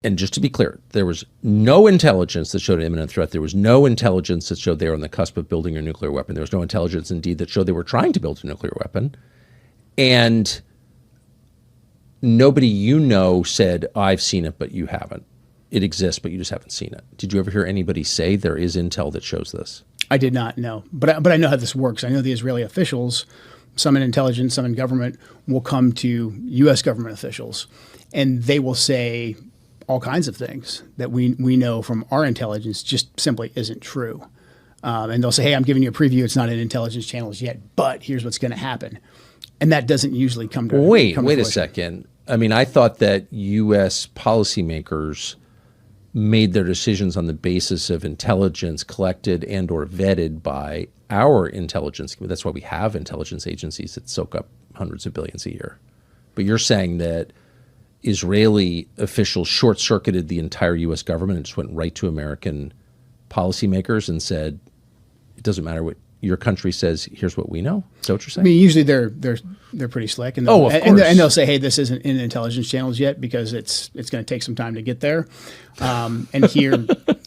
And just to be clear, there was no intelligence that showed an imminent threat. There was no intelligence that showed they were on the cusp of building a nuclear weapon. There was no intelligence, indeed, that showed they were trying to build a nuclear weapon. And nobody said, I've seen it, but you haven't. It exists, but you just haven't seen it. Did you ever hear anybody say there is intel that shows this? I did not, no. But I know how this works. I know the Israeli officials, some in intelligence, some in government, will come to U.S. government officials, and they will say all kinds of things that we know from our intelligence just simply isn't true. And they'll say, hey, I'm giving you a preview. It's not in intelligence channels yet, but here's what's going to happen. And that doesn't usually come to Wait a second. I mean, I thought that U.S. policymakers made their decisions on the basis of intelligence collected and or vetted by our intelligence. That's why we have intelligence agencies that soak up hundreds of billions a year. But you're saying that Israeli officials short-circuited the entire U.S. government and just went right to American policymakers and said, it doesn't matter what your country says, here's what we know? Is that what you're saying? I mean, usually they're pretty slick, and of course. And they'll say, hey, this isn't in intelligence channels yet because it's going to take some time to get there. And here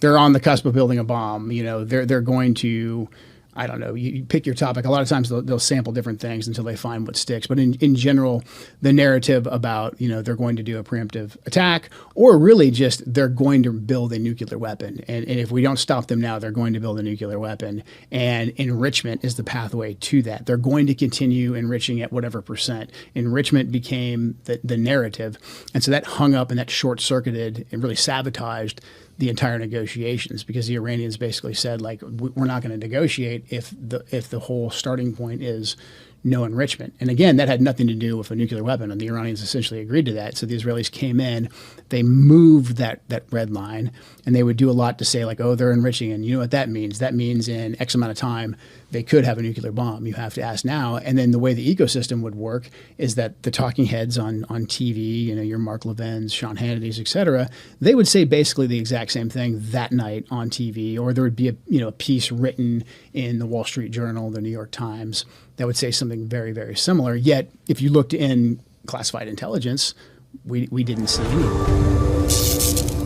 they're on the cusp of building a bomb. You know, they're going to, I don't know, you pick your topic. A lot of times they'll sample different things until they find what sticks. But in general, the narrative about, they're going to do a preemptive attack, or really just they're going to build a nuclear weapon. And if we don't stop them now, they're going to build a nuclear weapon. And enrichment is the pathway to that. They're going to continue enriching at whatever percent. Enrichment became the narrative. And so that hung up and that short-circuited and really sabotaged the entire negotiations, because the Iranians basically said, like, we're not going to negotiate if the whole starting point is no enrichment. And again, that had nothing to do with a nuclear weapon, and the Iranians essentially agreed to that. So the Israelis came in, they moved that red line, and they would do a lot to say, like, oh, they're enriching, and you know what that means? That means in X amount of time they could have a nuclear bomb. You have to ask now. And then the way the ecosystem would work is that the talking heads on TV, your Mark Levins, Sean Hannity's, et cetera, they would say basically the exact same thing that night on TV, or there would be a piece written in the Wall Street Journal, the New York Times, that would say something very, very similar. Yet, if you looked in classified intelligence, we didn't see anything.